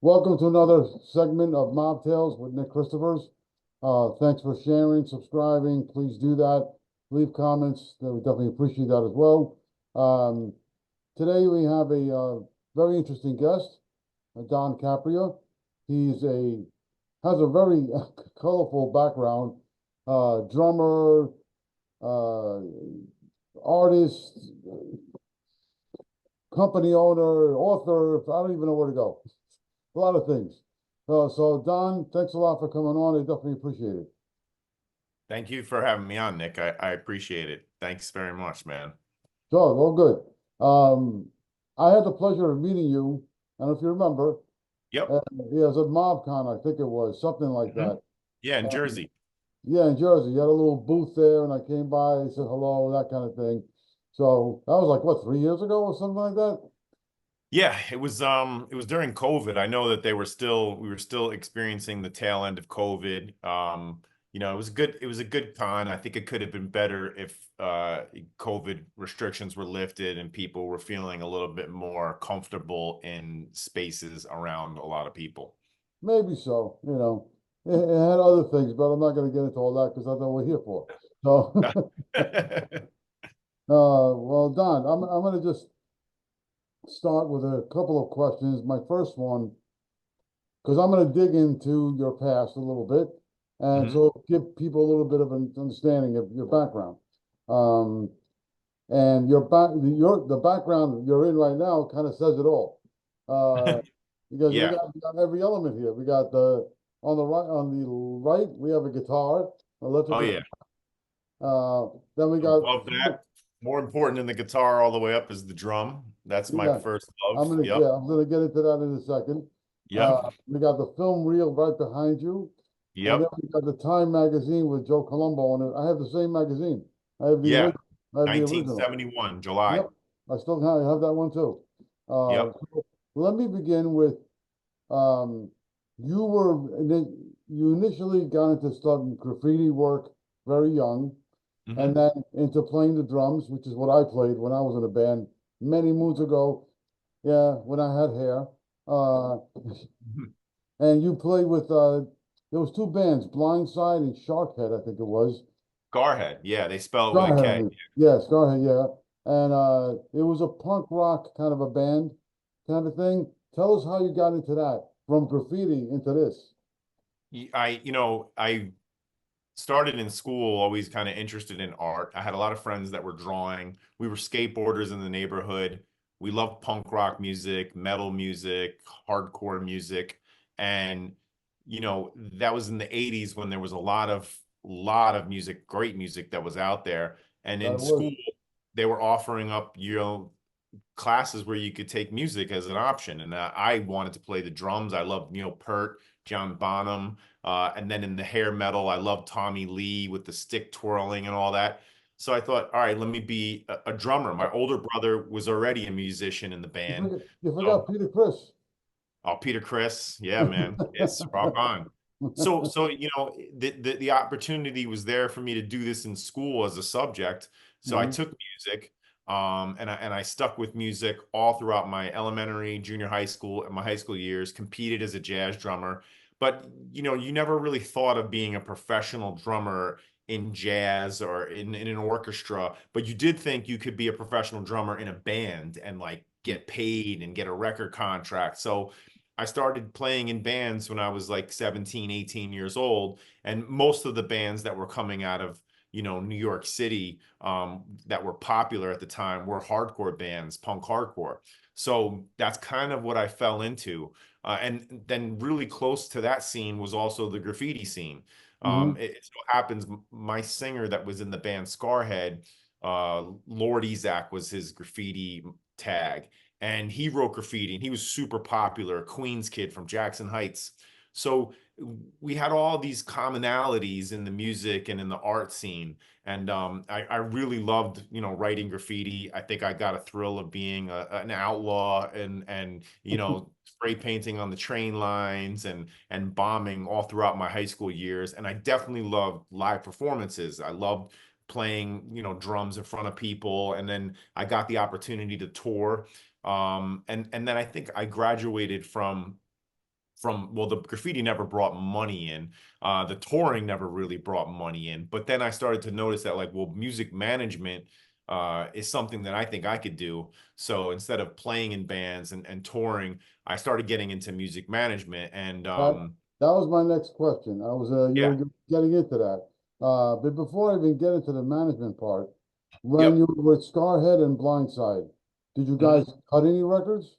Welcome to another segment of Mob Tales with Nick Christophers. Thanks for sharing, subscribing. Please do that. Leave comments. We definitely appreciate that as well. Um, Today we have a very interesting guest, Don Capria. He's a has a very colorful background. Drummer, uh, artist, company owner, author. I don't even know where to go. A lot of things. So Don, thanks a lot for coming on. I definitely appreciate it. Thank you for having me on, Nick. I appreciate it. Thanks very much, man. Sure, well, good. I had the pleasure of meeting you, and if you remember, Yep. yeah, it was at MobCon, I think it was, something like Hmm. that. Yeah, in And Jersey. yeah, in Jersey, you had a little booth there, and I came by, I said hello, that kind of thing. So that was like, what, 3 years ago or something like that? Yeah, it was during COVID. I know that we were still experiencing the tail end of COVID. It was a good con. I think it could have been better if COVID restrictions were lifted and people were feeling a little bit more comfortable in spaces around a lot of people. Maybe so, It had other things, but I'm not going to get into all that because that's what we're here for. So, well, Don, I'm going to just start with a couple of questions. My first one, because I'm going to dig into your past a little bit, and Mhm. so give people a little bit of an understanding of your background. Um, and the background you're in right now kind of says it all. Uh, because Yeah. we got every element here. We got the on the right we have a guitar, Oh electric yeah. guitar. Then we got Above that, more important than the guitar all the way up is the drum. That's my yeah. first love. Yep. I'm gonna get into that in a second. Yep. We got the film reel right behind you, and then Yep. we got the Time magazine with Joe Colombo on it. I have the same magazine. I have the Yeah. original. I have the original. 1971, July. Yep, I still have that one too. Yep. So let me begin with um, you initially got into studying graffiti work very young, and Hmm. then into playing the drums, which is what I played when I was in a band many moons ago. Yeah, when I had hair. Uh, and you played with there was two bands, Blindside and Sharkhead, I think it was. Garhead. Yeah, they spell it with a K. Scarhead, yes, Scarhead, yeah. And it was a punk rock kind of a band kind of thing. Tell us how you got into that from graffiti into this. I started in school always kind of interested in art. I had a lot of friends that were drawing. We were skateboarders in the neighborhood. We loved punk rock music, metal music, hardcore music. And that was in the 80s when there was a lot of music, great music that was out there. And That in school, was. they were offering up, classes where you could take music as an option. And I wanted to play the drums. I loved Neil Peart, John Bonham. And then in the hair metal, I loved Tommy Lee with the stick twirling and all that. So I thought, all right, let me be a drummer. My older brother was already a musician in the band. You forgot So, Peter Chris. oh, Peter Chris, yeah, man, it's rock on. So the opportunity was there for me to do this in school as a subject. So I Mhm, took music, and I stuck with music all throughout my elementary, junior high school, and my high school years. Competed as a jazz drummer, but you never really thought of being a professional drummer in jazz or in an orchestra, but you did think you could be a professional drummer in a band and like get paid and get a record contract. So I started playing in bands when I was like 17, 18 years old. And most of the bands that were coming out of, New York City, that were popular at the time were hardcore bands, punk hardcore. So that's kind of what I fell into. And then really close to that scene was also the graffiti scene. mhm. It so happens my singer that was in the band Scarhead, Lord Ezak was his graffiti tag, and he wrote graffiti and he was super popular, a Queens kid from Jackson Heights. So we had all these commonalities in the music and in the art scene. And I really loved, writing graffiti. I think I got a thrill of being an outlaw and spray painting on the train lines and bombing all throughout my high school years. And I definitely loved live performances. I loved playing, drums in front of people. And then I got the opportunity to tour, and then I think I graduated from from, well, the graffiti never brought money in. The touring never really brought money in. But then I started to notice that, like, well, music management is something that I think I could do. So instead of playing in bands and touring, I started getting into music management. And That that was my next question. I was you yeah, were getting into that. But before I even get into the management part, when yep. you were with Scarhead and Blindside, did you Mhm. guys cut any records?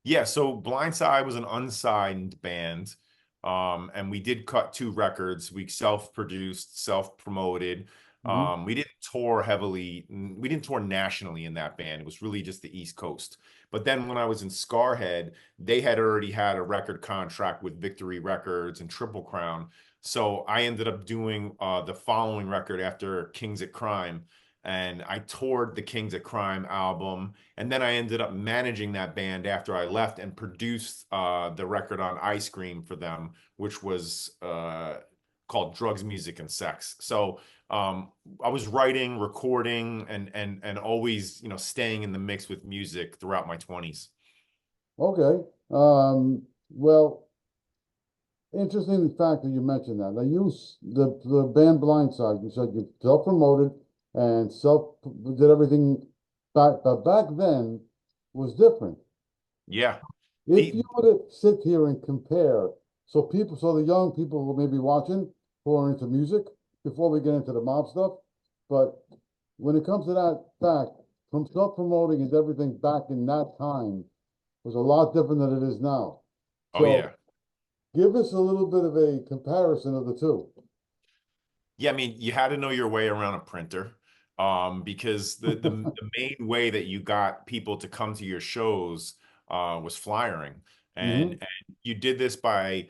Yeah, so Blindside was an unsigned band. And we did cut two records. We self-produced, self-promoted. Hmm. We didn't tour heavily. We didn't tour nationally in that band. It was really just the East Coast. But then when I was in Scarhead, they had already had a record contract with Victory Records and Triple Crown. So I ended up doing the following record after Kings at Crime. And I toured the Kings at Crime album, and then I ended up managing that band after I left and produced the record on Ice Cream for them, which was called Drugs, Music, and Sex. So I was writing, recording, and always, staying in the mix with music throughout my 20s. Okay. Well, interesting fact that you mentioned that. Now, the band Blindside. You said you self-promoted and self did everything back, but back then was different. Yeah. If you The were to sit here and compare, so the young people who may be watching who are into music, before we get into the mob stuff, but when it comes to that fact, from self-promoting and everything back in that time was a lot different than it is now. Oh So yeah. give us a little bit of a comparison of the two. Yeah, I mean, you had to know your way around a printer, because the main way that you got people to come to your shows was flyering, and Hmm. and you did this by,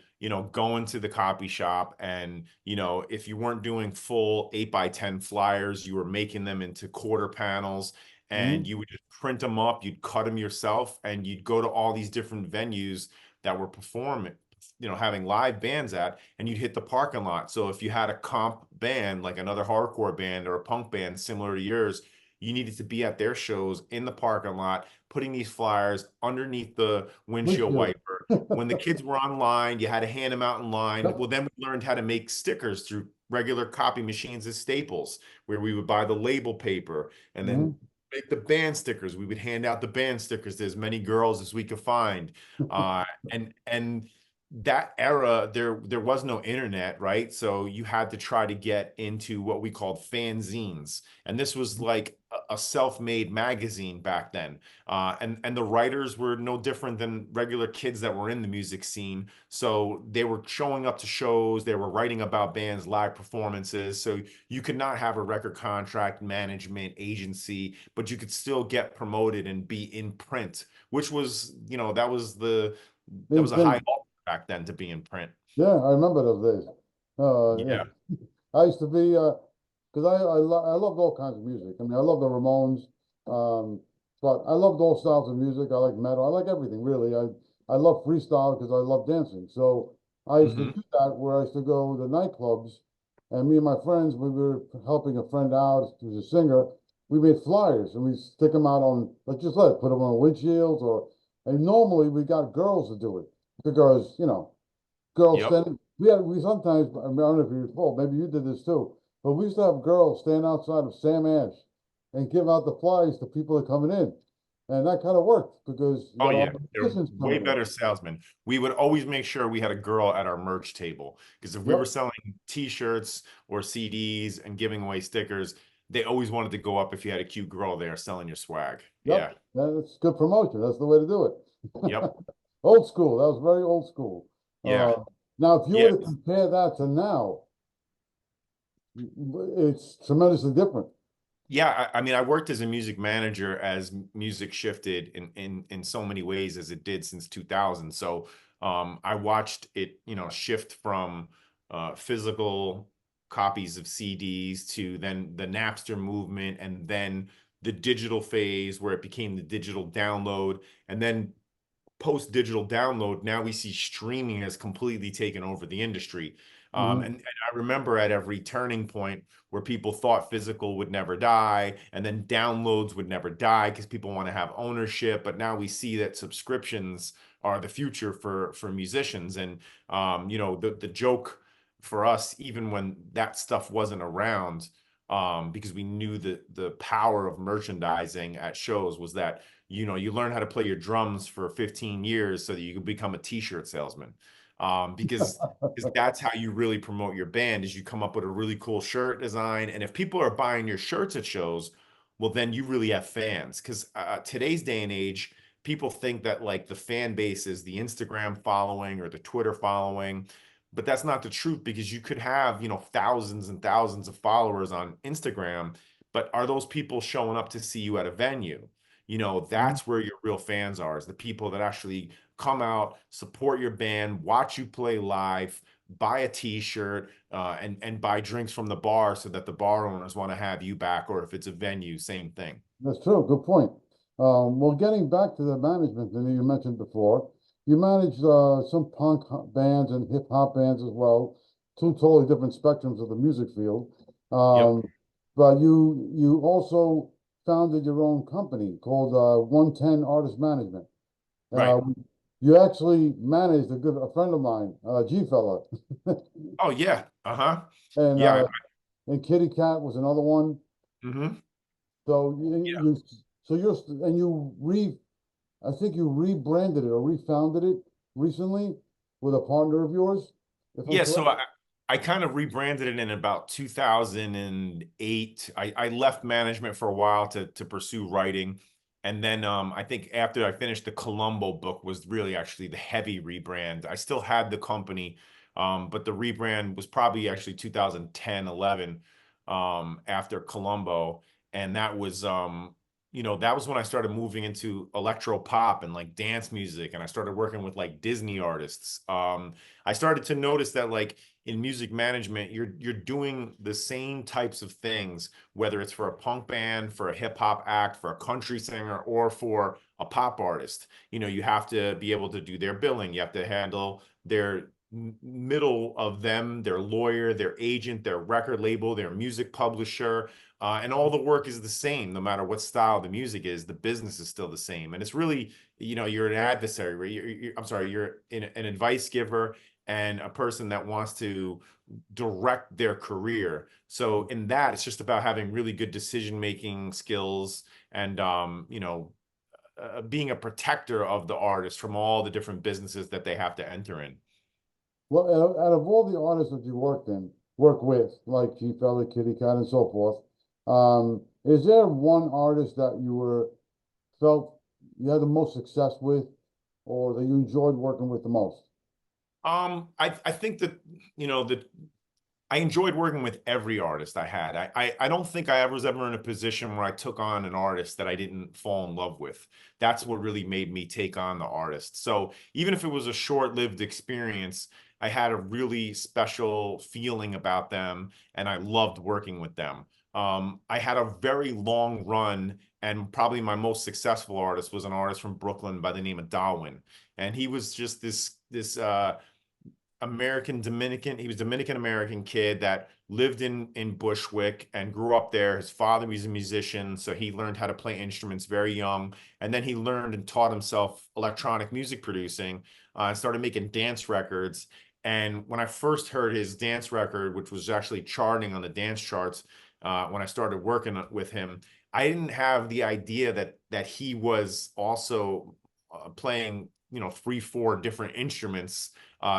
going to the copy shop, and if you weren't doing full 8 by 10 flyers, you were making them into quarter panels, and Hmm. you would just print them up, you'd cut them yourself, and you'd go to all these different venues that were performing, having live bands at, and you'd hit the parking lot. So if you had a comp band, like another hardcore band or a punk band similar to yours, you needed to be at their shows in the parking lot, putting these flyers underneath the windshield Windshield. wiper. When the kids were online, you had to hand them out in line. Well, Yep. then we learned how to make stickers through regular copy machines as Staples, where we would buy the label paper and then Hmm. make the band stickers. We would hand out the band stickers to as many girls as we could find. And that era, there was no internet, right? So you had to try to get into what we called fanzines, and this was like a self-made magazine back then. And the writers were no different than regular kids that were in the music scene. So they were showing up to shows, they were writing about bands, live performances. So you could not have a record contract, management, agency, but you could still get promoted and be in print, which was, that Big was a high thing. back then to be in print. Yeah, I remember those days. Yeah. Yeah. I used to be because I loved all kinds of music. I mean, I love the Ramones, um, but I loved all styles of music. I like metal. I like everything really. I love freestyle because I love dancing. So I used to Hmm. do that where I used to go to nightclubs, and me and my friends, we were helping a friend out who's a singer. We made flyers and we stick them out on, like just let put them on windshields or. And normally we got girls to do it because girls Yep. standing. We sometimes, I don't know if you recall, maybe you did this too, but we used to have girls stand outside of Sam Ash and give out the flyers to people that are coming in. And that kind of worked because you Oh got all yeah. the They're musicians way coming in. better salesmen. We would always make sure we had a girl at our merch table, because if we were Yep, selling t-shirts or CDs and giving away stickers, they always wanted to go up if you had a cute girl there selling your swag. yep. Yeah. That's good promotion. That's the way to do Yep. it. Old school. That was very old school. Yeah. Now, if you Yeah. were to compare that to now, it's tremendously different. Yeah, I mean, I worked as a music manager as music shifted in so many ways as it did since 2000. So I watched it, shift from physical copies of CDs to then the Napster movement, and then the digital phase where it became the digital download, and then post digital download, now we see streaming has completely taken over the industry. Hmm. And I remember at every turning point where people thought physical would never die, and then downloads would never die because people want to have ownership. But now we see that subscriptions are the future for musicians. And you know, the joke for us, even when that stuff wasn't around, because we knew the power of merchandising at shows, was that, you know, you learn how to play your drums for 15 years so that you can become a t-shirt salesman. Because that's how you really promote your band, is you come up with a really cool shirt design. And if people are buying your shirts at shows, well, then you really have fans. Because today's day and age, people think that like the fan base is the Instagram following or the Twitter following, but that's not the truth, because you could have, you know, thousands and thousands of followers on Instagram, but are those people showing up to see you at a venue? You know, Mhm. that's where your real fans are, is the people that actually come out, support your band, watch you play live, buy a t-shirt, and buy drinks from the bar so that the bar owners want to have you back, or if it's a venue, same thing. That's true. Good point. Well, getting back to the management that you mentioned before, you managed some bands and hip hop bands as well, two totally different spectrums of the music field. Yep. But you also founded your own company called 110 Artist Management. Right. Uh, you actually managed a friend of mine, G fella, Oh yeah. Uh-huh. and Yeah. Kitty Cat was another one. Hmm. So Yeah. I think you rebranded it or refounded it recently with a partner of yours, if I'm Yeah, correct. so I kind of rebranded it in about 2008. I left management for a while to pursue writing. And then I think after I finished the Columbo book was really actually the heavy rebrand. I still had the company, but the rebrand was probably actually 2010, 11, after Columbo. And that was you know, that was when I started moving into electro pop and like dance music, and I started working with like Disney artists. I started to notice that like in music management, you're doing the same types of things, whether it's for a punk band, for a hip hop act, for a country singer, or for a pop artist. You know, you have to be able to do their billing. You have to handle their middle of them, their lawyer, their agent, their record label, their music publisher. And all the work is the same, no matter what style the music is, the business is still the same. And it's really, you know, you're an adversary, right? I'm sorry, you're an advice giver and a person that wants to direct their career. So in that, it's just about having really good decision making skills, and you know, being a protector of the artist from all the different businesses that they have to enter in. Well, out of all the artists that you work with, like G Fella, Kitty Cat, and so forth, is there one artist that felt you had the most success with, or that you enjoyed working with the most? I think that, you know, that I enjoyed working with every artist I had. I don't think I was ever in a position where I took on an artist that I didn't fall in love with. That's what really made me take on the artist. So even if it was a short-lived experience, I had a really special feeling about them, and I loved working with them. I had a very long run, and probably my most successful artist was an artist from Brooklyn by the name of Darwin, and he was just this American Dominican. He was Dominican American kid that lived in Bushwick and grew up there. His father was a musician, so he learned how to play instruments very young. And then he learned and taught himself electronic music producing, and started making dance records. And when I first heard his dance record, which was actually charting on the dance charts, when I started working with him, I didn't have the idea that he was also playing, you know, three, four different instruments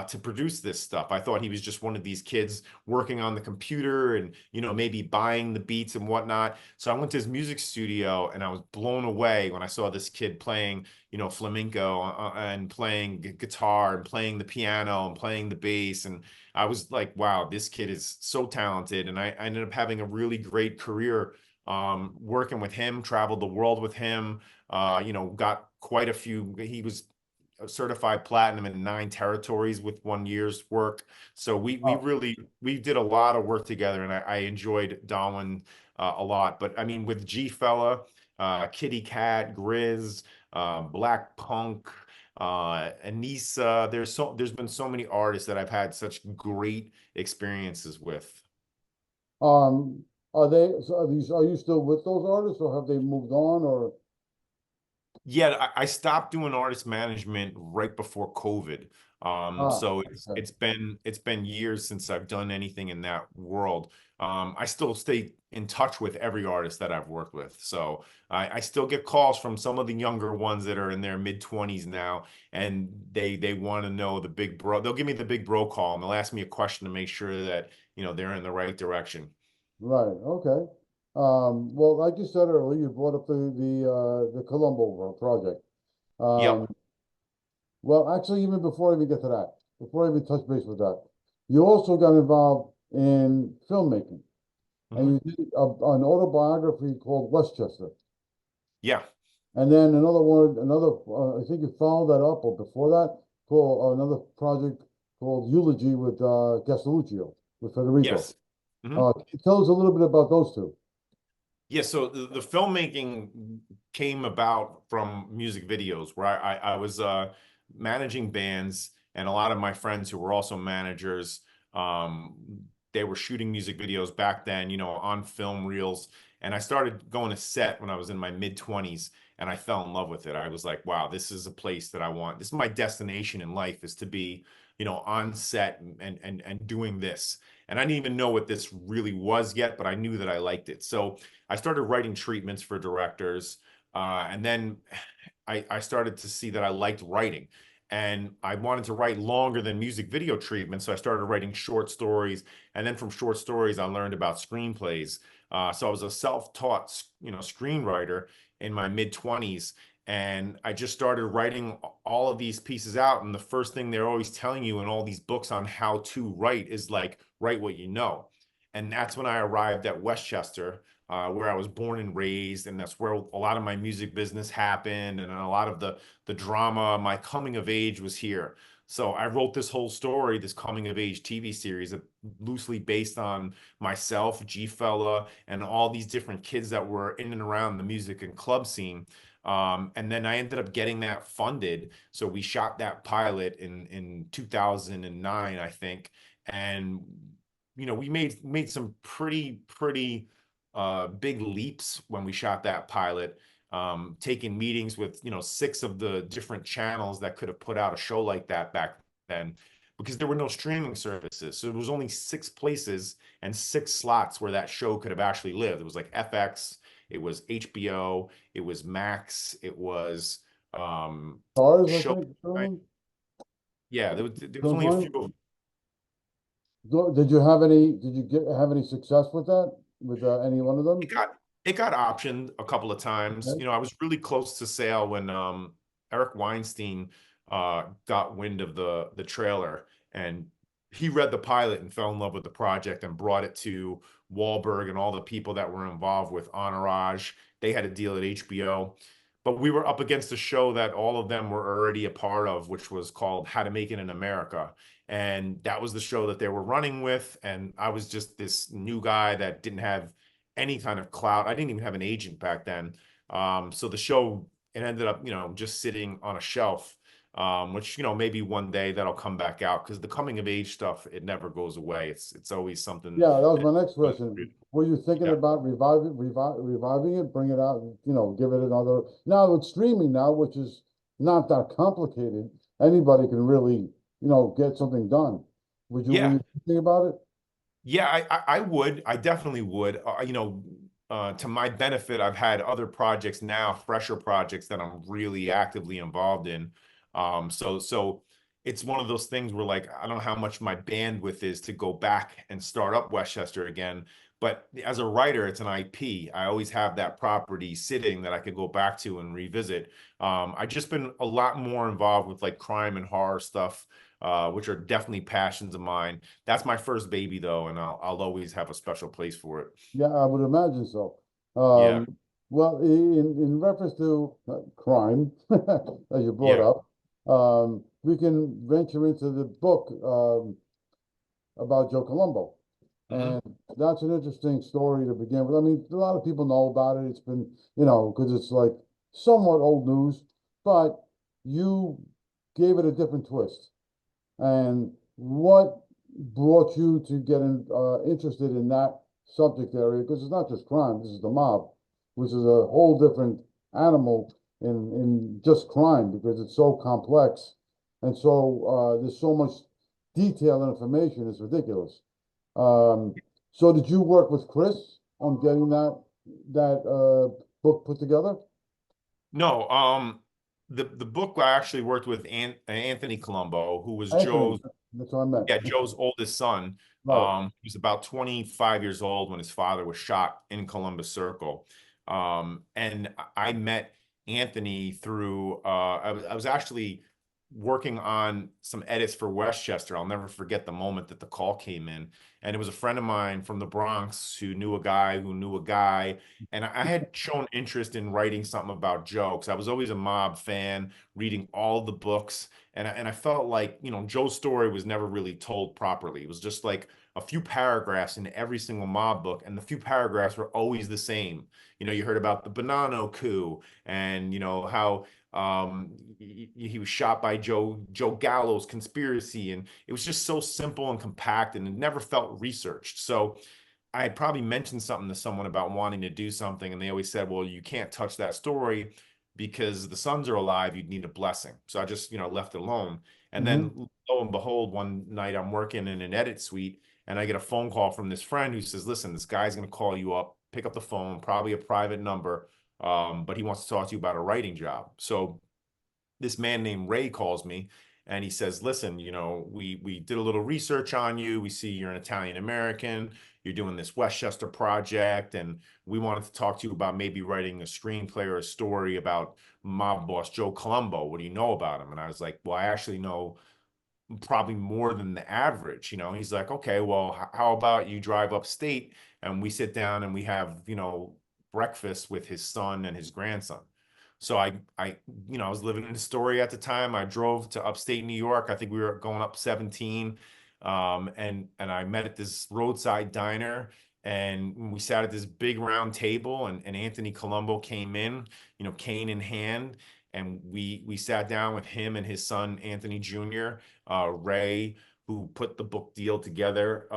to produce this stuff. I thought he was just one of these kids working on the computer and, you know, maybe buying the beats and whatnot. So I went to his music studio and I was blown away when I saw this kid playing, you know, flamenco, and playing guitar and playing the piano and playing the bass. And I was like, wow, this kid is so talented. And I ended up having a really great career working with him, traveled the world with him, you know, got quite a few. He was certified platinum in 9 territories with 1 year's work. So we did a lot of work together, and I enjoyed Darwin a lot. But I mean, with G Fella, Kitty Cat, Grizz, Black Punk, Anissa, there's been so many artists that I've had such great experiences with. Um, are you still with those artists, or have they moved on, or? Yeah, I stopped doing artist management right before COVID. Ah, So okay. it's been years since I've done anything in that world. I still stay in touch with every artist that I've worked with. So I still get calls from some of the younger ones that are in their mid-20s now, and they want to know the big bro. They'll give me the big bro call, and they'll ask me a question to make sure that, they're in the right direction. Right, okay. Well, like you said earlier, you brought up the Colombo project. Um, Yep. well, actually, even before I even get to that, before I even touch base with that, you also got involved in filmmaking, and Hmm. you did an autobiography called Westchester, Yeah. and then another one, I think you followed that up, or before that, called another project called Eulogy with Gasteluccio, with Federico. Yes. Mhm. Can you tell us a little bit about those two? Yeah, so the filmmaking came about from music videos where I was managing bands, and a lot of my friends who were also managers, um, they were shooting music videos back then, on film reels. And I started going to set when I was in my mid 20s, and I fell in love with it. I was like, wow, this is a place that I want. This is my destination in life, is to be, on set and doing this. And I didn't even know what this really was yet, but I knew that I liked it. So I started writing treatments for directors, and then I started to see that I liked writing, and I wanted to write longer than music video treatments. So I started writing short stories, and then from short stories, I learned about screenplays. So I was a self-taught, screenwriter in my mid 20s, and I just started writing all of these pieces out. And the first thing they're always telling you in all these books on how to write is like, write what you know. And that's when I arrived at Westchester, where I was born and raised, and that's where a lot of my music business happened, and a lot of the drama. My coming of age was here. So I wrote this whole story, this coming of age TV series, that loosely based on myself, G Fella, and all these different kids that were in and around the music and club scene. And then I ended up getting that funded. So we shot that pilot in 2009, I think, and we made some pretty big leaps when we shot that pilot, taking meetings with, six of the different channels that could have put out a show like that back then, because there were no streaming services. So there was only six places and six slots where that show could have actually lived. It was like FX, it was HBO, it was Max, it was Stars, I show. think, filming, Yeah, there was only a filming. few. Did you have any? Did you have any success with that? With any one of It them? got it got optioned a couple of times. Okay. I was really close to sale when Eric Weinstein got wind of the trailer, and he read the pilot and fell in love with the project and brought it to Wahlberg and all the people that were involved with Entourage. They had a deal at HBO. But we were up against a show that all of them were already a part of, which was called How to Make It in America. And that was the show that they were running with. And I was just this new guy that didn't have any kind of clout. I didn't even have an agent back then. So the show, it ended up, just sitting on a shelf, which, maybe one day that'll come back out, because the coming of age stuff, it never goes away. It's always something Yeah, that was that, my next question. Were you thinking yeah. about reviving it, bring it out, give it another? Now it's streaming now, which is not that complicated. Anybody can really, get something done. Were Yeah. you thinking about it? Yeah, I would. I definitely would. To my benefit, I've had other projects now, fresher projects that I'm really actively involved in. So it's one of those things where, like, I don't know how much my bandwidth is to go back and start up Westchester again. But as a writer, it's an IP. I always have that property sitting that I could go back to and revisit. I've just been a lot more involved with like crime and horror stuff, which are definitely passions of mine. That's my first baby though, and I'll always have a special place for it. Yeah, I would imagine so. Yeah, Well, in reference to crime, as you brought yeah. up, we can venture into the book about Joe Colombo. Hmm. And that's an interesting story to begin with. I mean, a lot of people know about it. It's been, because it's like somewhat old news, but you gave it a different twist. And what brought you to get interested in that subject area? Because it's not just crime, this is the mob, which is a whole different animal. in just crime because it's so complex. And so there's so much detailed information, it's ridiculous. Um, so did you work with Chris on getting that book put together? No, the book I actually worked with Anthony Colombo, who was Anthony, Joe's that's what I meant. yeah, Joe's oldest son. Right. He was about 25 years old when his father was shot in Columbus Circle. And I met Anthony through I was actually working on some edits for Westchester. I'll never forget the moment that the call came in. And it was a friend of mine from the Bronx who knew a guy who knew a guy. And I had shown interest in writing something about Joe because I was always a mob fan, reading all the books. And I felt like, you know, Joe's story was never really told properly. It was just like a few paragraphs in every single mob book, and the few paragraphs were always the same. You know, you heard about the Bonanno coup, and you know how he was shot by Joe Gallo's conspiracy, and it was just so simple and compact, and it never felt researched. So I had probably mentioned something to someone about wanting to do something, and they always said, "Well, you can't touch that story because the sons are alive. You'd need a blessing." So I just, you know, left it alone. And Hmm. then lo and behold, one night I'm working in an edit suite, and I get a phone call from this friend who says, "Listen, this guy's going to call you up. Pick up the phone, probably a private number, but he wants to talk to you about a writing job." So this man named Ray calls me and he says, "Listen, you know, we did a little research on you. We see you're an Italian American. You're doing this Westchester project, and we wanted to talk to you about maybe writing a screenplay or a story about mob boss Joe Colombo. What do you know about him?" And I was like, "Well, I actually know probably more than the average." You know, he's like, "Okay, well, how about you drive upstate and we sit down and we have, you know, breakfast with his son and his grandson." So you know, I was living in the story at the time. I drove to upstate New York. I think we were going up 17. And I met at this roadside diner, and we sat at this big round table, and Anthony Colombo came in, you know, cane in hand, and we sat down with him and his son Anthony Jr., Ray, who put the book deal together,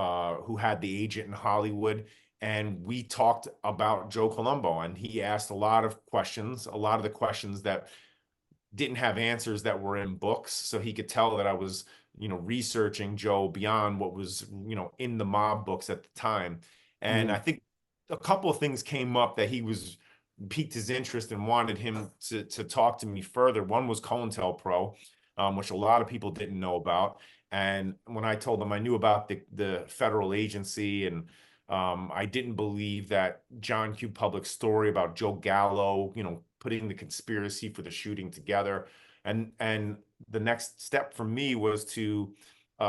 who had the agent in Hollywood, and we talked about Joe Colombo, and he asked a lot of questions, a lot of the questions that didn't have answers that were in books, so he could tell that I was, you know, researching Joe beyond what was, you know, in the mob books at the time. And Hmm. I think a couple of things came up that he was piqued his interest and wanted him to talk to me further. One was COINTELPRO, which a lot of people didn't know about. And when I told them I knew about the federal agency, and I didn't believe that John Q. Public's story about Joe Gallo, you know, putting the conspiracy for the shooting together. And the next step for me was to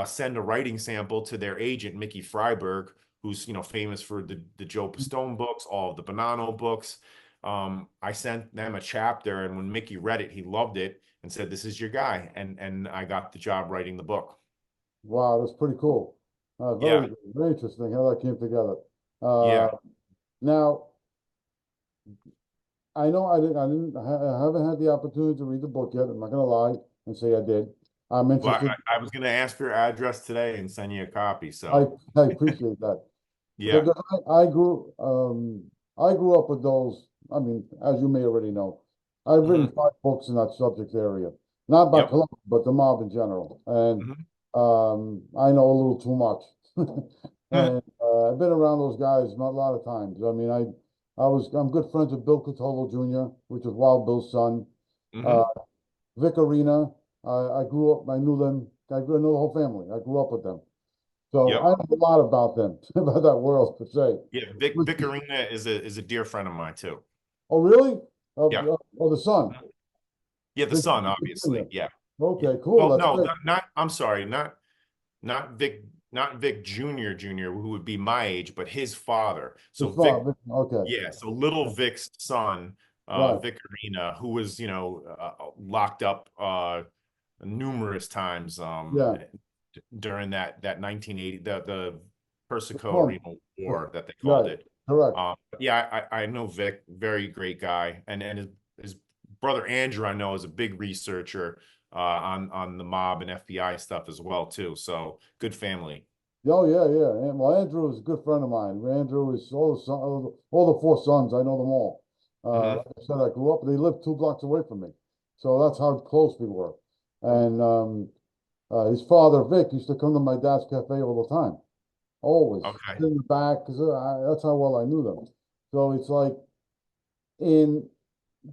send a writing sample to their agent, Mickey Freiberg, who's, you know, famous for the Joe Pistone books, all of the Bonanno books. I sent them a chapter, and when Mickey read it, he loved it and said, "This is your guy." And I got the job writing the book. Wow, that's pretty cool. Yeah, Very interesting how that came together. Uh, yeah. now, I haven't had the opportunity to read the book yet. I'm not gonna lie and say I did. I'm Well, interested. I was going to ask for your address today and send you a copy. I, So, I appreciate that. yeah. Because I grew up with those. I mean, as you may already know, I've written Hmm. 5 books in that subject area, not about Yep. Columbus, but the mob in general. And Hmm. I know a little too much. And I've been around those guys not a lot of times. I mean, I'm good friends with Bill Catolo Jr., which was Wild Bill's son. Uh, Hmm. Vic Arena. I grew up. I knew them. I know the whole family. I grew up with them. So I Yep. know a lot about them, about that world per se. Yeah. Vic Arena is a dear friend of mine too. Oh, really? Yeah. Oh, the son, Yeah, the Vic son, Jr. obviously. Yeah. Yeah. Okay, cool. Well, That's no, great. I'm sorry, not Vic, not Vic Jr., who would be my age, but his father. His So Vic, father. Okay, yeah, so little Vic's son, right. Vic Arena, who was, you know, locked up numerous times Yeah, during that 1980 the the Persico Trump. Renal War that they called Right. it. Correct. Yeah, I know Vic, very great guy, and his brother Andrew I know is a big researcher on the mob and FBI stuff as well too. So good family. Oh, yeah, yeah. And, well, Andrew is a good friend of mine. Andrew is all the 4 sons. I know them all. Hmm. Like I said, I grew up, they lived 2 blocks away from me. So that's how close we were. And his father, Vic, used to come to my dad's cafe all the time, always Okay. sit in the back, because that's how well I knew them. So it's like in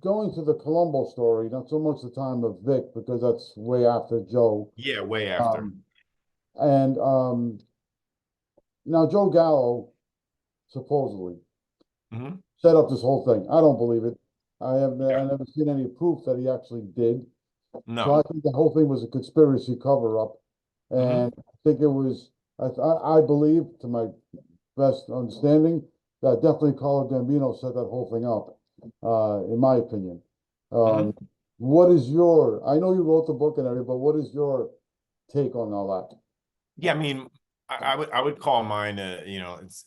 going to the Colombo story, not so much the time of Vic, because that's way after Joe. Yeah, way after. Um, and now Joe Gallo supposedly Hmm. set up this whole thing. I don't believe it. I Yeah. never seen any proof that he actually did. So I No. think the whole thing was a conspiracy cover up. Hmm. And I think it was, I believe, to my best understanding, that definitely Carlo Gambino set that whole thing up, in my opinion. Hmm. Um, what is your, I know you wrote the book and everything, but what is your take on all that? Yeah, I mean, I would call mine it's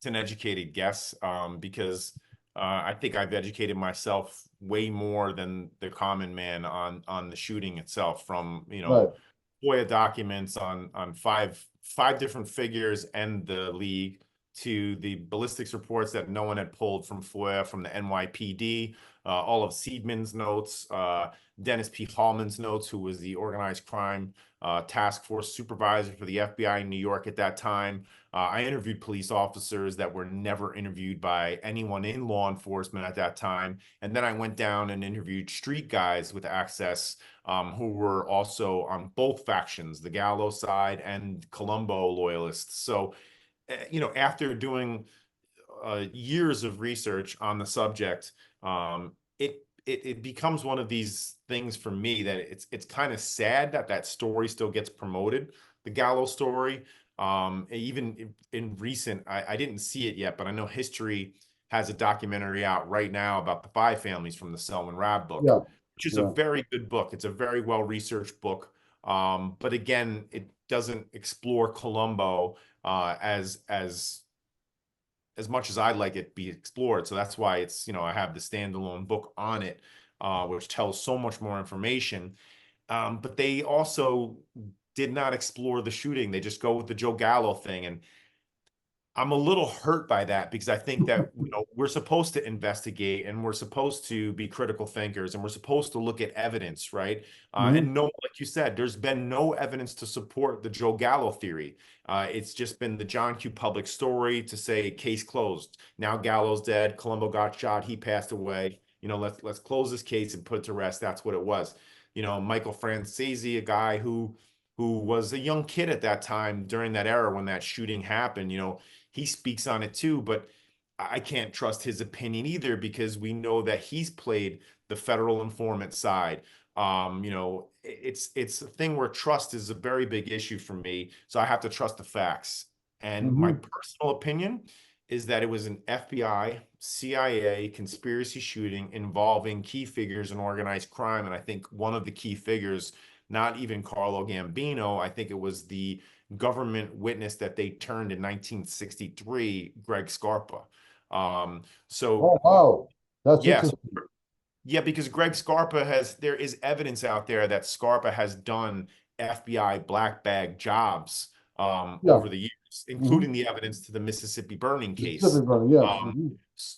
an educated guess, because I think I've educated myself way more than the common man on the shooting itself, from Right. FOIA documents on five different figures and the league, to the ballistics reports that no one had pulled from FOIA, from the NYPD, all of Seidman's notes, Dennis P. Hallman's notes, who was the organized crime task force supervisor for the FBI in New York at that time. I interviewed police officers that were never interviewed by anyone in law enforcement at that time. And then I went down and interviewed street guys with access, who were also on both factions, the Gallo side and Colombo loyalists. So, after doing years of research on the subject, it becomes one of these things for me that it's kind of sad that that story still gets promoted, the Gallo story. Even in recent, I didn't see it yet, but I know History has a documentary out right now about the five families from the Selwyn Rab book, Yeah. which is a Yeah. very good book. It's a very well researched book. But again, it doesn't explore Colombo as much as I'd like it be explored. So that's why I have the standalone book on it, which tells so much more information. But they also did not explore the shooting. They just go with the Joe Gallo thing. And I'm a little hurt by that, because I think that we're supposed to investigate, and we're supposed to be critical thinkers, and we're supposed to look at evidence, right? Hmm. And no, like you said, there's been no evidence to support the Joe Gallo theory. It's just been the John Q. Public story to say case closed. Now Gallo's dead. Colombo got shot. He passed away. Let's close this case and put it to rest. That's what it was. Michael Francesi, a guy who was a young kid at that time during that era when that shooting happened. He speaks on it too, but I can't trust his opinion either, because we know that he's played the federal informant side. It's a thing where trust is a very big issue for me, so I have to trust the facts. And my Hmm. personal opinion is that it was an FBI, CIA conspiracy shooting involving key figures in organized crime. And I think one of the key figures, not even Carlo Gambino, I think it was the government witness that they turned in 1963, Greg Scarpa. So Oh, wow. That's yes, interesting. yeah, because there is evidence out there that Scarpa has done FBI black bag jobs Yeah. over the years, Hmm. including the evidence to the Mississippi burning case. Mississippi running, yes. Um, Hmm.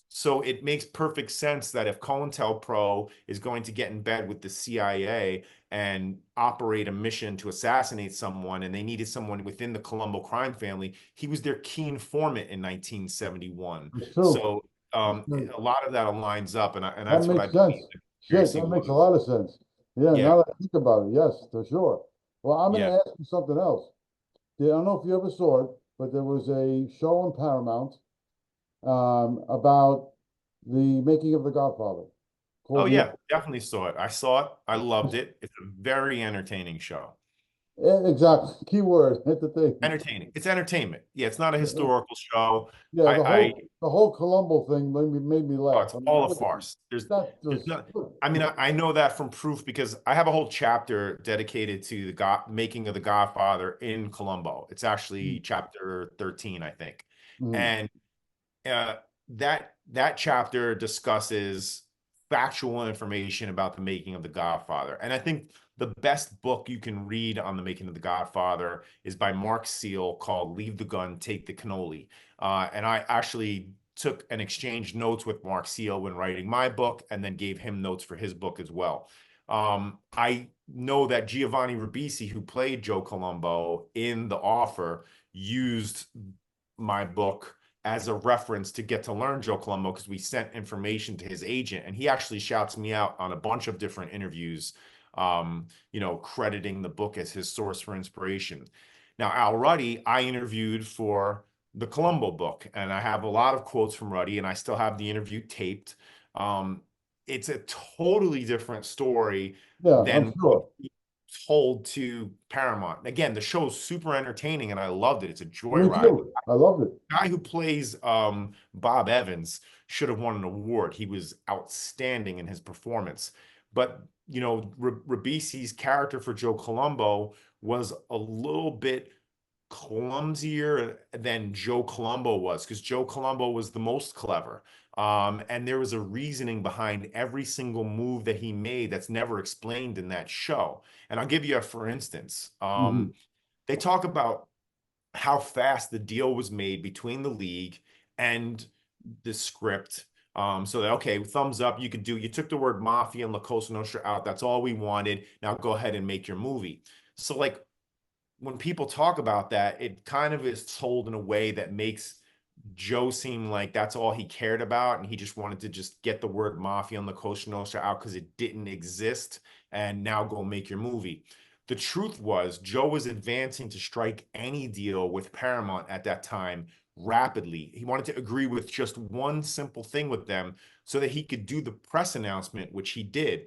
so it makes perfect sense that if COINTELPRO is going to get in bed with the CIA and operate a mission to assassinate someone, and they needed someone within the Colombo crime family, he was their key informant in 1971. It's true. So It's true. a lot of that aligns up, and That that's what I makes believe sense. the Shit, conspiracy that makes a was. lot of sense. Yeah, Yeah, now that I think about it, yes, for sure. Well, I'm going yeah. to ask you something else. I don't know if you ever saw it, but there was a show on Paramount about the making of The Godfather Oh called yeah, definitely saw it. I saw it. I loved the it. It's a very entertaining show. exactly keyword entertainment. Entertaining. It's entertainment. Yeah, it's not a historical show. Yeah, I the whole Colombo thing made me Oh, laugh. it's I mean, all a that farce. There's was not. I mean, I know that from proof, because I have a whole chapter dedicated to the God making of the Godfather in Colombo. It's actually chapter 13, I think, Mhm. and uh, that chapter discusses factual information about the making of the Godfather. And I think the best book you can read on the making of the Godfather is by Mark Seal, called "Leave the Gun, Take the Cannoli." And I actually took and exchanged notes with Mark Seal when writing my book, and then gave him notes for his book as well. I know that Giovanni Ribisi, who played Joe Colombo in The Offer, used my book as a reference to get to learn Joe Colombo, because we sent information to his agent, and he actually shouts me out on a bunch of different interviews, crediting the book as his source for inspiration. Now, Al Ruddy, I interviewed for the Colombo book, and I have a lot of quotes from Ruddy, and I still have the interview taped. It's a totally different story Yeah, I'm than what sure. he told to Paramount. Again, the show's super entertaining, and I loved it. It's a Me joyride. too. I loved it. Guy who plays Bob Evans should have won an award. He was outstanding in his performance. But Ribisi's character for Joe Colombo was a little bit clumsier than Joe Colombo was, because Joe Colombo was the most clever. And there was a reasoning behind every single move that he made that's never explained in that show. And I'll give you a for instance. Mhm. They talk about how fast the deal was made between the league and the script. So that, okay, thumbs up, you took the word mafia and La Cosa Nostra out. That's all we wanted. Now go ahead and make your movie. So like when people talk about that, it kind of is told in a way that makes Joe seem like that's all he cared about, and he just wanted to just get the word mafia and La Cosa Nostra out because it didn't exist, and now go make your movie. The truth was, Joe was advancing to strike any deal with Paramount at that time rapidly. He wanted to agree with just one simple thing with them so that he could do the press announcement, which he did.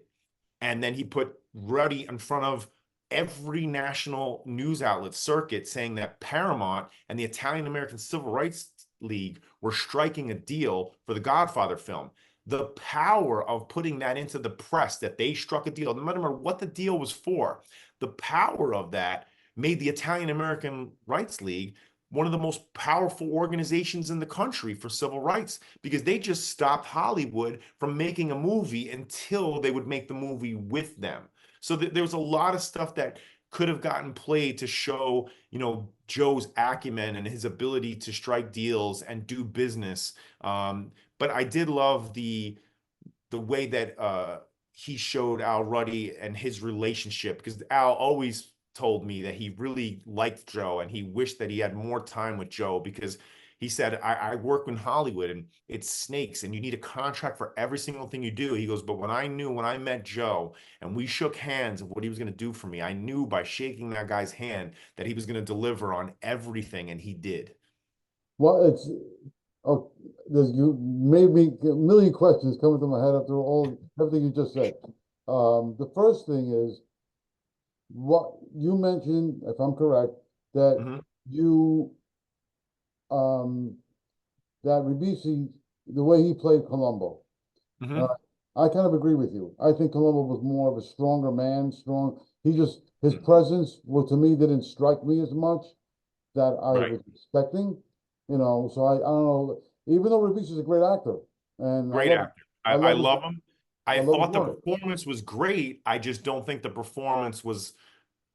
And then he put Ruddy in front of every national news outlet circuit, saying that Paramount and the Italian American Civil Rights League were striking a deal for the Godfather film. The power of putting that into the press, that they struck a deal, no matter what the deal was for, the power of that made the Italian American Rights League one of the most powerful organizations in the country for civil rights, because they just stopped Hollywood from making a movie until they would make the movie with them. So there was a lot of stuff that could have gotten played to show, Joe's acumen and his ability to strike deals and do business. But I did love the way that he showed Al Ruddy and his relationship, because Al always told me that he really liked Joe and he wished that he had more time with Joe, because he said, I work in Hollywood and it's snakes and you need a contract for every single thing you do. He goes, but when I met Joe and we shook hands of what he was going to do for me, I knew by shaking that guy's hand that he was going to deliver on everything, and he did. Well, oh, you made me a million questions coming to my head after everything you just said. The first thing is what you mentioned, if I'm correct, that Mhm. you um that Ribisi, the way he played Colombo. Uh, Mhm. I kind of agree with you. I think Colombo was more of a stronger man, strong. His presence, well, to me, didn't strike me as much that I Right. was expecting. So I don't know. Even though Ribisi is a great actor, and Great actor. I I love his, love him. I I love his thought the work. performance was great. I just don't think the performance was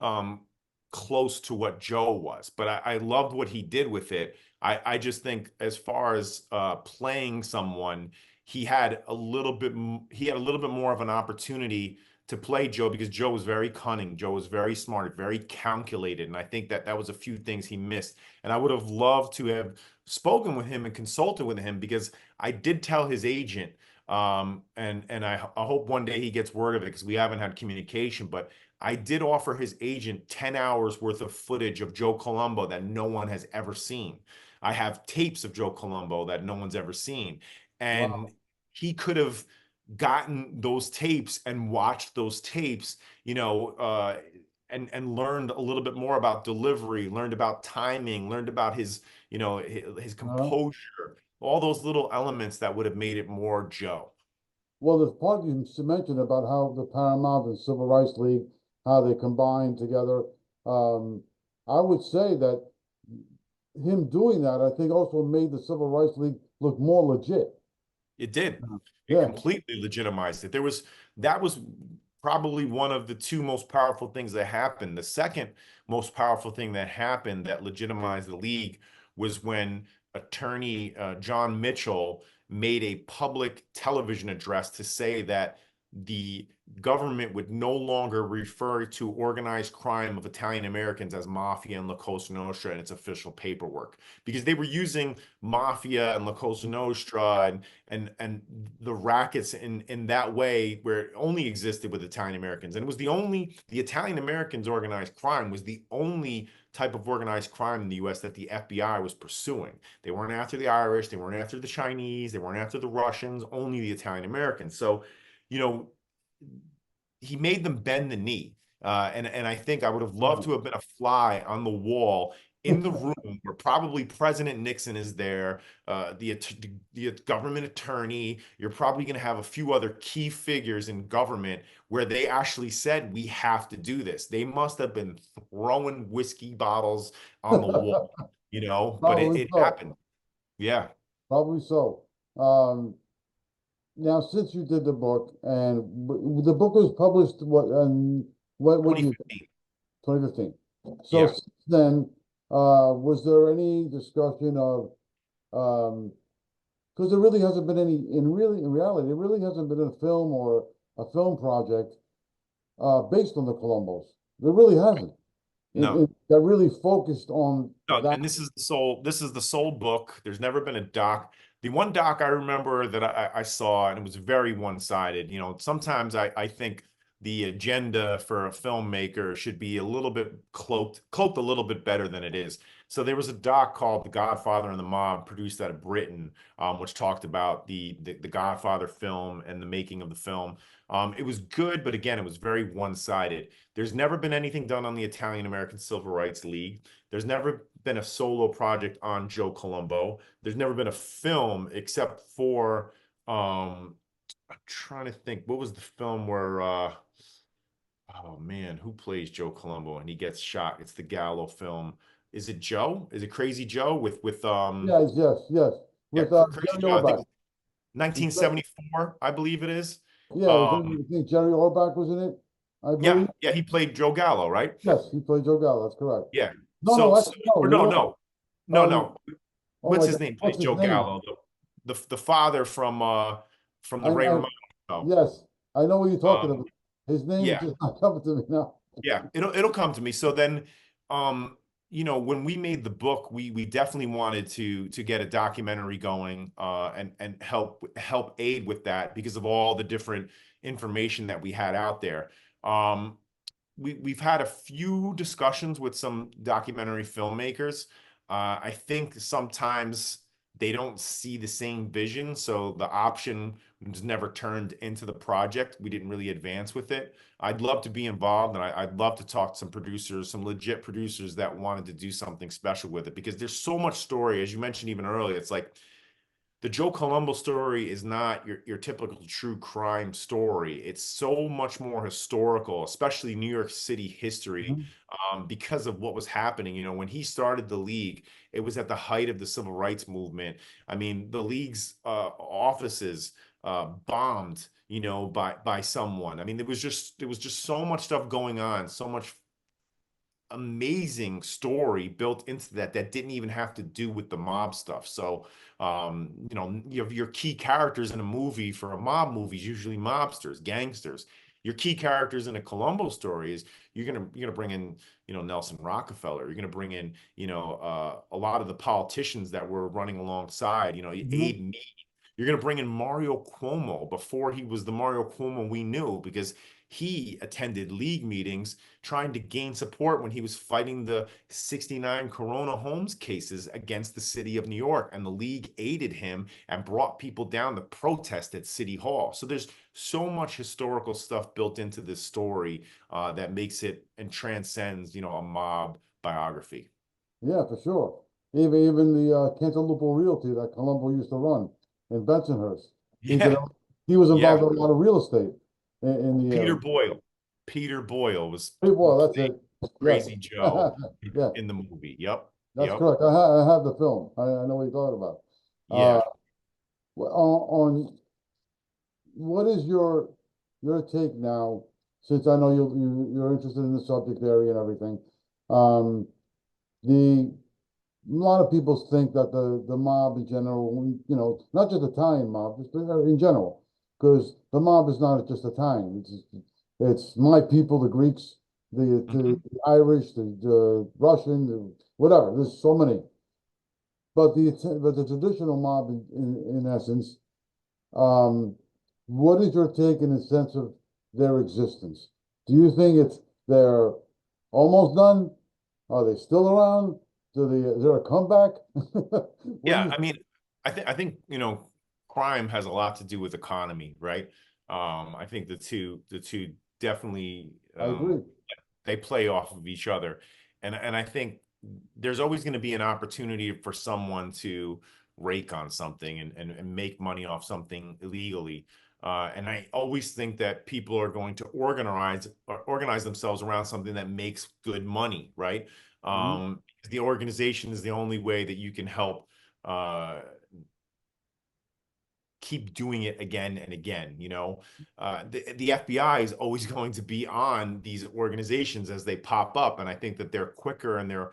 um close to what Joe was, but I loved what he did with it. I just think as far as playing someone, he had a little bit more of an opportunity to play Joe, because Joe was very cunning. Joe was very smart, very calculated, and I think that that was a few things he missed. And I would have loved to have spoken with him and consulted with him, because I did tell his agent, and I hope one day he gets word of it, because we haven't had communication, but I did offer his agent 10 hours worth of footage of Joe Colombo that no one has ever seen. I have tapes of Joe Colombo that no one's ever seen. And Wow. he could have gotten those tapes and watched those tapes, and learned a little bit more about delivery, learned about timing, learned about his Uh, composure, all those little elements that would have made it more Joe. well, there's part you mentioned about how the Paramount and Civil Rights League, how they combine together. Um, I would say that him doing that, I think, also made the Civil Rights League look more legit. It did. It Yeah. completely legitimized it. That was probably one of the two most powerful things that happened. The second most powerful thing that happened that legitimized the league was when attorney John Mitchell made a public television address to say that the government would no longer refer to organized crime of Italian Americans as mafia and La Cosa Nostra in its official paperwork, because they were using mafia and La Cosa Nostra and the rackets in that way where it only existed with Italian Americans. And it was the Italian Americans organized crime was the only type of organized crime in the US that the FBI was pursuing. They weren't after the Irish, they weren't after the Chinese, they weren't after the Russians, only the Italian Americans. So, you know, he made them bend the knee. And I think I would have loved Right. to have been a fly on the wall in the room where probably President Nixon is there, the government attorney. You're probably going to have a few other key figures in government where they actually said, we have to do this. They must have been throwing whiskey bottles on the wall, but Probably it so. happened. Yeah, Probably so. Um, Now, since you did the book, and the book was published, what do you think? 2015. 2015. So Yeah. since then, was there any discussion of, because there really hasn't been any, in reality, there really hasn't been a film or a film project, based on the Columbos. There really hasn't. No. That really focused on No, that. and this is the sole book. There's never been a doc. The one doc I remember that I saw, and it was very one-sided. Sometimes I think the agenda for a filmmaker should be a little bit cloaked a little bit better than it is. So there was a doc called The Godfather and the Mob, produced out of Britain, which talked about the Godfather film and the making of the film. It was good, but again, it was very one-sided. There's never been anything done on the Italian American Civil Rights League. There's never been a solo project on Joe Colombo. There's never been a film except for I'm trying to think, what was the film where oh man, who plays Joe Colombo and he gets shot? It's the Gallo film. Is it Joe? Is it Crazy Joe with Yes, yes, yes. yeah, With Crazy Jerry Joe, I think Orbach. it's 1974, I believe it is. Yeah, Um I think Jerry Orbach was in it, I yeah, believe. yeah, he played Joe Gallo, right? Yes, he played Joe Gallo. That's correct. Yeah. No, So, no, so actually, no, or you're no, right. no. No, Um, no. oh What's my his God, name? Plays what's his Joe name? Gallo, the father from the Ray I, Romano show. yes, I know what you're talking Um, about. His name is yeah, just not coming to me now. yeah, it'll come to me. So then, um, when we made the book, we definitely wanted to get a documentary going, and help aid with that because of all the different information that we had out there. Um, we've had a few discussions with some documentary filmmakers. I think sometimes they don't see the same vision, so the option was never turned into the project. We didn't really advance with it. I'd love to be involved, and I'd love to talk to some producers, some legit producers that wanted to do something special with it because there's so much story, as you mentioned even earlier. It's like the Joe Colombo story is not your typical true crime story. It's so much more historical, especially New York City history, Mhm. because of what was happening. When he started the league, it was at the height of the civil rights movement. I mean, the league's offices bombed, by someone. I mean, there was just so much stuff going on, so much amazing story built into that didn't even have to do with the mob stuff. So, you have your key characters in a movie for a mob movie is usually mobsters, gangsters. Your key characters in a Columbo story is you're gonna bring in, Nelson Rockefeller. You're gonna bring in, a lot of the politicians that were running alongside, Mhm. Abe Mead. You're gonna bring in Mario Cuomo before he was the Mario Cuomo we knew because he attended league meetings trying to gain support when he was fighting the 69 Corona Holmes cases against the city of New York. And the league aided him and brought people down to protest at City Hall. So there's so much historical stuff built into this story that makes it and transcends, a mob biography. Yeah, for sure. Even the Cantaloupe Realty that Colombo used to run in Bensonhurst. He did. Yeah, He was involved yeah. in a lot of real estate in the Peter area. Boyle. Peter Boyle was Hey, who well, that's played it. Yes. Crazy Joe Yeah, in the movie. Yep. that's Yep. correct. I have the film. I know what you're talking about. Uh, Yeah. on what is your take now, since I know you're interested in the subject area and everything. Um, the a lot of people think that the mob in general, you know, not just the Italian mob, just in general, because the mob is not just Italian. It's my people, the Greeks, Mhm. the Irish, the Russian, whatever. There's so many. But the traditional mob, in essence, um, what is your take in the sense of their existence? Do you think they're almost done? Are they still around? Is there a comeback? What do Yeah, you? I mean, I think crime has a lot to do with economy, right? I think the two definitely I agree. they play off of each other, and I think there's always going to be an opportunity for someone to rake on something and make money off something illegally. And I always think that people are going to organize themselves around something that makes good money, right? Mhm. The organization is the only way that you can help uh, keep doing it again and again. The FBI is always going to be on these organizations as they pop up, and I think that they're quicker and they're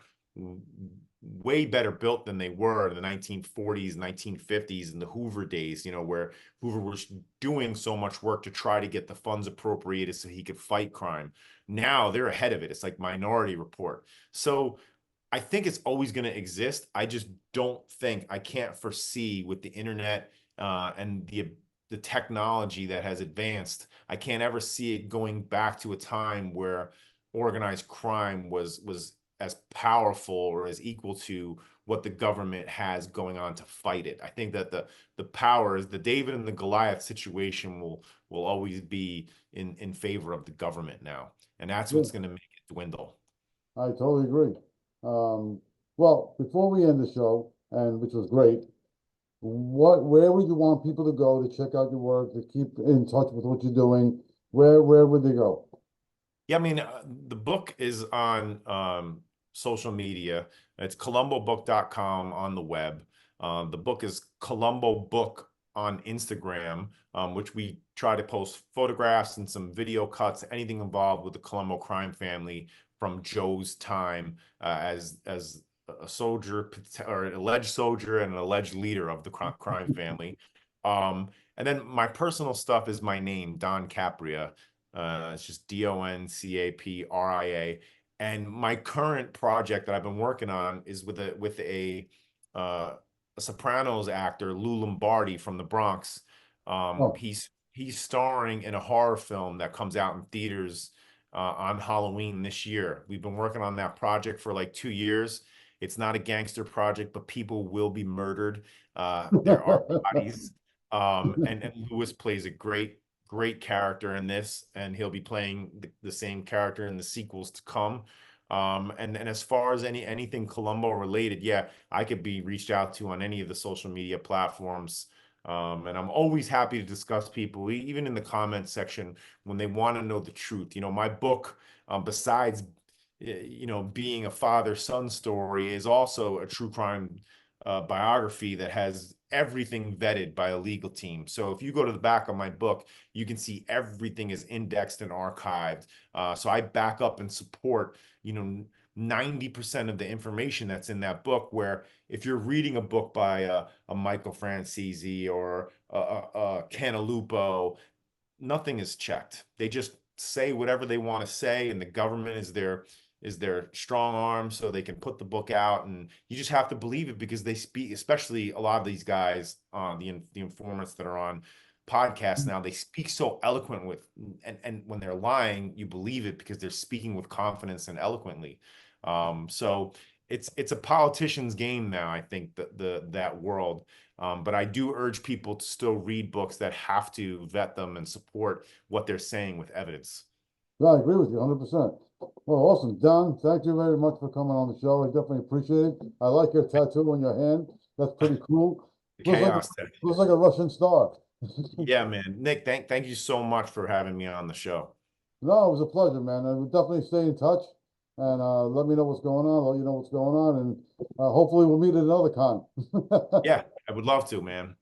way better built than they were in the 1940s, 1950s, and the Hoover days, where Hoover was doing so much work to try to get the funds appropriated so he could fight crime. Now they're ahead of it. It's like Minority Report. So I think it's always going to exist. I just don't think I can't foresee with the internet and the technology that has advanced. I can't ever see it going back to a time where organized crime was as powerful or as equal to what the government has going on to fight it. I think that the power is the David and the Goliath situation will always be in favor of the government now, and that's Yeah, what's going to make it dwindle. I totally agree. Um, well, before we end the show, and which was great, where would you want people to go to check out your work, to keep in touch with what you're doing? Where would they go? Yeah, I mean, the book is on social media. It's columbobook.com on the web. The book is Columbo Book on Instagram, which we try to post photographs and some video cuts, anything involved with the Columbo crime family from Joe's time as a soldier or an alleged soldier and an alleged leader of the crime family. Um, and then my personal stuff is my name, Don Capria. It's just DonCapria. And my current project that I've been working on is uh, a Sopranos actor, Lou Lombardi from the Bronx. Oh, He's starring in a horror film that comes out in theaters on Halloween this year. We've been working on that project for like 2 years. It's not a gangster project, but people will be murdered. There are bodies. And Lewis plays a great character in this, and he'll be playing the same character in the sequels to come. And as far as anything Columbo related, yeah, I could be reached out to on any of the social media platforms. And I'm always happy to discuss people, even in the comments section when they want to know the truth. My book, besides being a father-son story, is also a true crime biography that has everything vetted by a legal team. So if you go to the back of my book, you can see everything is indexed and archived. So I back up and support, 90% of the information that's in that book. Where if you're reading a book by a Michael Francese or a Cantalupo, nothing is checked. They just say whatever they want to say, and the government is their strong arm, so they can put the book out, and you just have to believe it because they speak. Especially a lot of these guys, the informants that are on podcasts now, they speak so eloquent with, and when they're lying, you believe it because they're speaking with confidence and eloquently. So it's a politician's game now. I think that world. But I do urge people to still read books that have to vet them and support what they're saying with evidence. yeah, I agree with you 100%. Well, awesome. Don, thank you very much for coming on the show. I definitely appreciate it. I like your tattoo on your hand. That's pretty cool. The Looks like chaos. looks like a Russian star. Yeah, man. Nick, thank you so much for having me on the show. No, it was a pleasure, man. I would definitely stay in touch and let me know what's going on. Let you know what's going on, and hopefully we'll meet at another con. Yeah, I would love to, man.